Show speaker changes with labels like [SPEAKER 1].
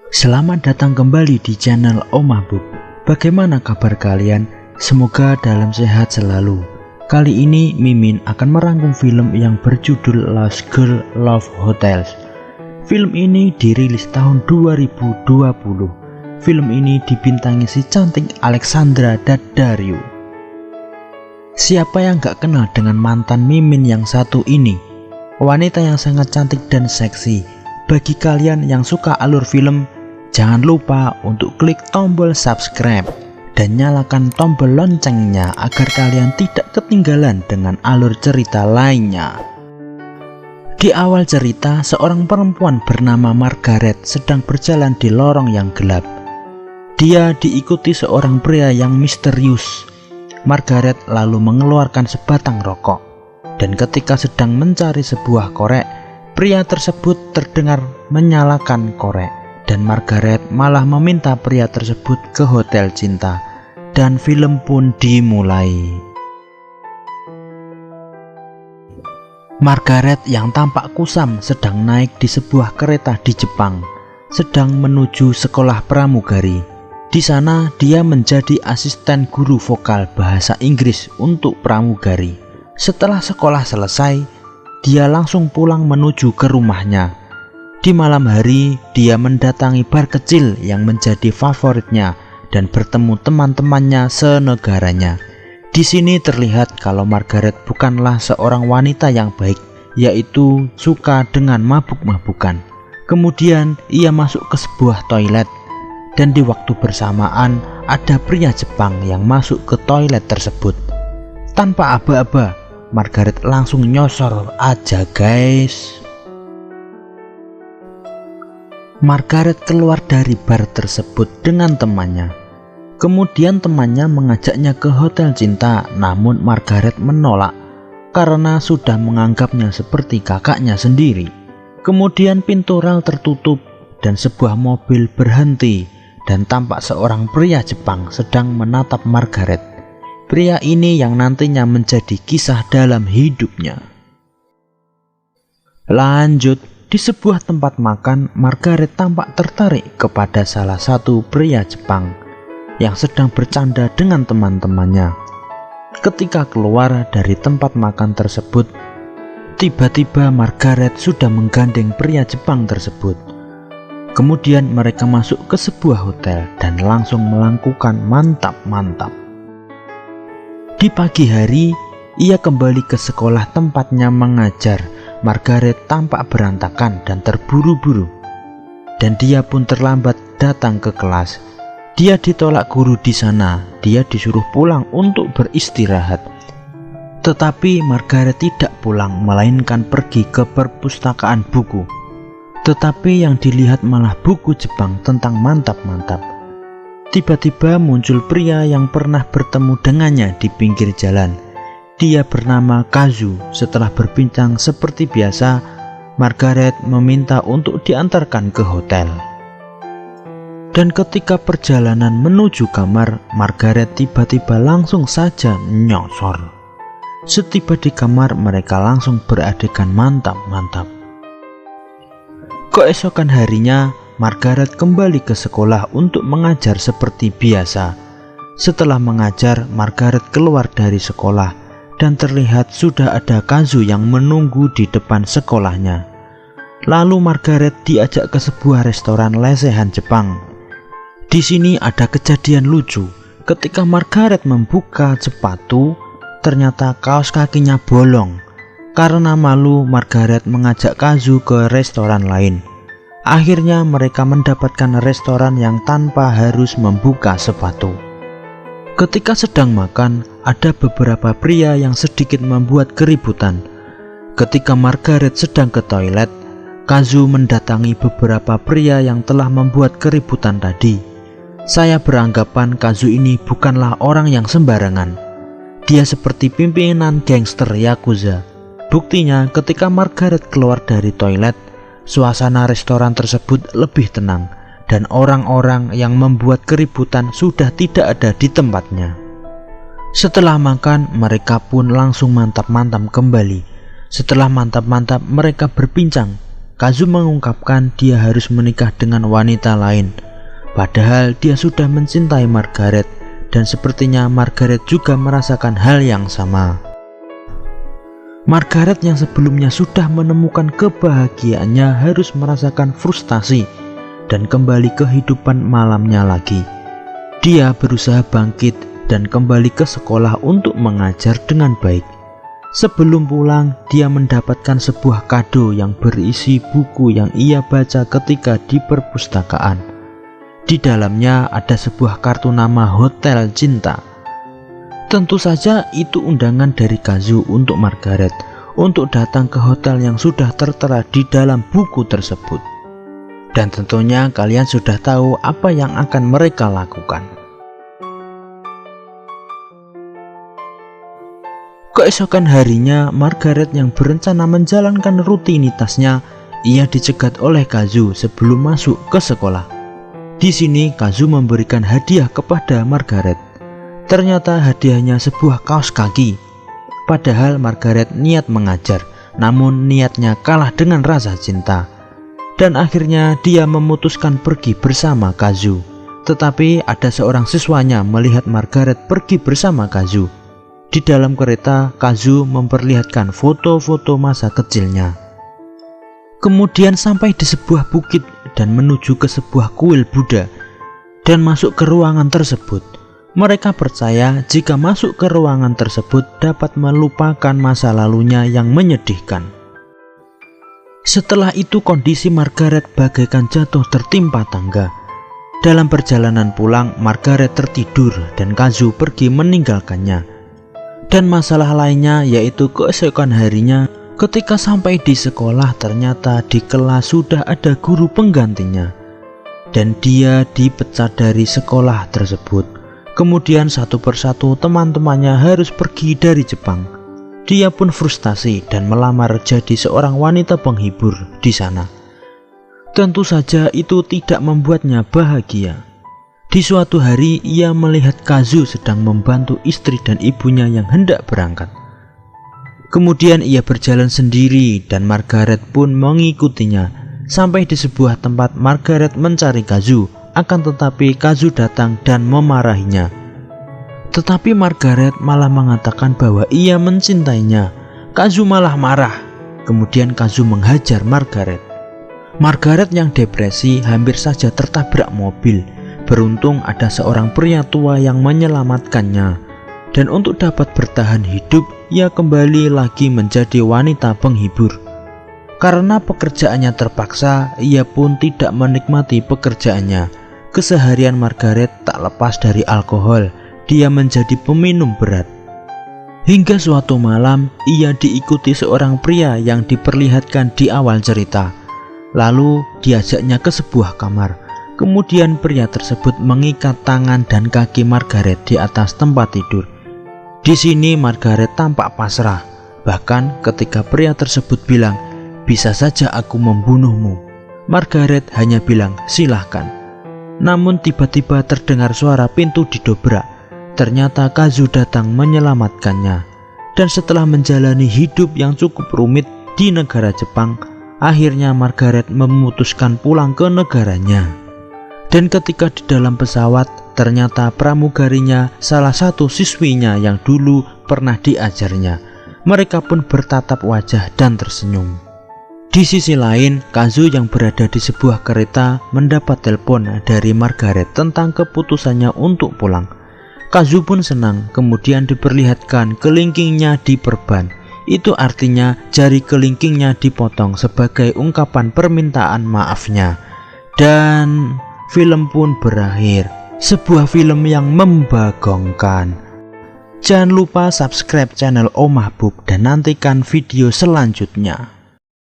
[SPEAKER 1] Selamat datang kembali di channel Om Mahbub. Bagaimana kabar kalian? Semoga dalam sehat selalu. Kali ini Mimin akan merangkum film yang berjudul Lost Girl Love Hotels. Film ini dirilis tahun 2020. Film ini dibintangi si cantik Alexandra Daddario. Siapa yang gak kenal dengan mantan Mimin yang satu ini? Wanita yang sangat cantik dan seksi. Bagi kalian yang suka alur film, jangan lupa untuk klik tombol subscribe dan nyalakan tombol loncengnya agar kalian tidak ketinggalan dengan alur cerita lainnya. Di awal cerita, seorang perempuan bernama Margaret sedang berjalan di lorong yang gelap. Dia diikuti seorang pria yang misterius. Margaret lalu mengeluarkan sebatang rokok, dan ketika sedang mencari sebuah korek, pria tersebut terdengar menyalakan korek, dan Margaret malah meminta pria tersebut ke hotel cinta, dan film pun dimulai. Margaret yang tampak kusam sedang naik di sebuah kereta di Jepang, sedang menuju sekolah pramugari. Di sana dia menjadi asisten guru vokal bahasa Inggris untuk pramugari. Setelah sekolah selesai, dia langsung pulang menuju ke rumahnya. Di malam hari, dia mendatangi bar kecil yang menjadi favoritnya dan bertemu teman-temannya senegaranya. Di sini terlihat kalau Margaret bukanlah seorang wanita yang baik, yaitu suka dengan mabuk-mabukan. Kemudian ia masuk ke sebuah toilet, dan di waktu bersamaan ada pria Jepang yang masuk ke toilet tersebut. Tanpa aba-aba, Margaret langsung nyosor aja guys. Margaret keluar dari bar tersebut dengan temannya. Kemudian temannya mengajaknya ke hotel cinta, namun Margaret menolak karena sudah menganggapnya seperti kakaknya sendiri. Kemudian pintu rel tertutup dan sebuah mobil berhenti, dan tampak seorang pria Jepang sedang menatap Margaret. Pria ini yang nantinya menjadi kisah dalam hidupnya. Lanjut, di sebuah tempat makan, Margaret tampak tertarik kepada salah satu pria Jepang yang sedang bercanda dengan teman-temannya. Ketika keluar dari tempat makan tersebut, tiba-tiba Margaret sudah menggandeng pria Jepang tersebut. Kemudian mereka masuk ke sebuah hotel dan langsung melakukan mantap-mantap. Di pagi hari, ia kembali ke sekolah tempatnya mengajar. Margaret tampak berantakan dan terburu-buru, dan dia pun terlambat datang ke kelas. Dia ditolak guru di sana. Dia disuruh pulang untuk beristirahat. Tetapi Margaret tidak pulang, melainkan pergi ke perpustakaan buku. Tetapi yang dilihat malah buku Jepang tentang mantap-mantap. Tiba-tiba muncul pria yang pernah bertemu dengannya di pinggir jalan. Dia bernama Kazu. Setelah berbincang seperti biasa, Margaret meminta untuk diantarkan ke hotel. Dan ketika perjalanan menuju kamar, Margaret tiba-tiba langsung saja nyosor. Setiba di kamar, mereka langsung beradegan mantap-mantap. Keesokan harinya, Margaret kembali ke sekolah untuk mengajar seperti biasa. Setelah mengajar, Margaret keluar dari sekolah dan terlihat sudah ada Kazu yang menunggu di depan sekolahnya. Lalu Margaret diajak ke sebuah restoran lesehan Jepang. Di sini ada kejadian lucu. Ketika Margaret membuka sepatu, ternyata kaos kakinya bolong. Karena malu, Margaret mengajak Kazu ke restoran lain. Akhirnya mereka mendapatkan restoran yang tanpa harus membuka sepatu. Ketika sedang makan, ada beberapa pria yang sedikit membuat keributan. Ketika Margaret sedang ke toilet, Kazu mendatangi beberapa pria yang telah membuat keributan tadi. Saya beranggapan Kazu ini bukanlah orang yang sembarangan. Dia seperti pimpinan gangster Yakuza. Buktinya ketika Margaret keluar dari toilet, suasana restoran tersebut lebih tenang, dan orang-orang yang membuat keributan sudah tidak ada di tempatnya. Setelah makan, mereka pun langsung mantap-mantap kembali. Setelah mantap-mantap, mereka berbincang Kazu mengungkapkan dia harus menikah dengan wanita lain, padahal dia sudah mencintai Margaret dan sepertinya Margaret juga merasakan hal yang sama. Margaret yang sebelumnya sudah menemukan kebahagiaannya harus merasakan frustasi dan kembali ke kehidupan malamnya lagi. Dia berusaha bangkit dan kembali ke sekolah untuk mengajar dengan baik. Sebelum pulang, dia mendapatkan sebuah kado yang berisi buku yang ia baca ketika di perpustakaan. Di dalamnya ada sebuah kartu nama Hotel Cinta. Tentu saja itu undangan dari Kazu untuk Margaret untuk datang ke hotel yang sudah tertera di dalam buku tersebut. Dan tentunya kalian sudah tahu apa yang akan mereka lakukan. Keesokan harinya, Margaret yang berencana menjalankan rutinitasnya, ia dicegat oleh Kazu sebelum masuk ke sekolah. Di sini Kazu memberikan hadiah kepada Margaret. Ternyata hadiahnya sebuah kaos kaki. Padahal Margaret niat mengajar, namun niatnya kalah dengan rasa cinta. Dan akhirnya dia memutuskan pergi bersama Kazu. Tetapi ada seorang siswanya melihat Margaret pergi bersama Kazu. Di dalam kereta, Kazu memperlihatkan foto-foto masa kecilnya. Kemudian sampai di sebuah bukit dan menuju ke sebuah kuil Buddha dan masuk ke ruangan tersebut. Mereka percaya jika masuk ke ruangan tersebut dapat melupakan masa lalunya yang menyedihkan. Setelah itu kondisi Margaret bagaikan jatuh tertimpa tangga. Dalam perjalanan pulang, Margaret tertidur dan Kazu pergi meninggalkannya. Dan masalah lainnya yaitu keesokan harinya ketika sampai di sekolah, ternyata di kelas sudah ada guru penggantinya dan dia dipecat dari sekolah tersebut. Kemudian satu persatu teman-temannya harus pergi dari Jepang. Dia pun frustasi dan melamar jadi seorang wanita penghibur di sana. Tentu saja itu tidak membuatnya bahagia. Di suatu hari ia melihat Kazu sedang membantu istri dan ibunya yang hendak berangkat. Kemudian ia berjalan sendiri dan Margaret pun mengikutinya. Sampai di sebuah tempat Margaret mencari Kazu, akan tetapi Kazu datang dan memarahinya. Tetapi Margaret malah mengatakan bahwa ia mencintainya. Kazu malah marah. Kemudian Kazu menghajar Margaret. Margaret yang depresi hampir saja tertabrak mobil. Beruntung ada seorang pria tua yang menyelamatkannya. Dan untuk dapat bertahan hidup, ia kembali lagi menjadi wanita penghibur. Karena pekerjaannya terpaksa, ia pun tidak menikmati pekerjaannya. Keseharian Margaret tak lepas dari alkohol. Dia menjadi peminum berat. Hingga suatu malam, ia diikuti seorang pria yang diperlihatkan di awal cerita. Lalu diajaknya ke sebuah kamar. Kemudian pria tersebut mengikat tangan dan kaki Margaret di atas tempat tidur. Di sini Margaret tampak pasrah. Bahkan ketika pria tersebut bilang, "Bisa saja aku membunuhmu," Margaret hanya bilang, "Silahkan." Namun tiba-tiba terdengar suara pintu didobrak. Ternyata Kazu datang menyelamatkannya. Dan setelah menjalani hidup yang cukup rumit di negara Jepang, akhirnya Margaret memutuskan pulang ke negaranya. Dan ketika di dalam pesawat, ternyata pramugarinya salah satu siswinya yang dulu pernah diajarnya. Mereka pun bertatap wajah dan tersenyum. Di sisi lain, Kazu yang berada di sebuah kereta mendapat telepon dari Margaret tentang keputusannya untuk pulang. Kazu pun senang, kemudian diperlihatkan kelingkingnya diperban. Itu artinya jari kelingkingnya dipotong sebagai ungkapan permintaan maafnya. Dan film pun berakhir. Sebuah film yang membagongkan. Jangan lupa subscribe channel Om Mahbub dan nantikan video selanjutnya.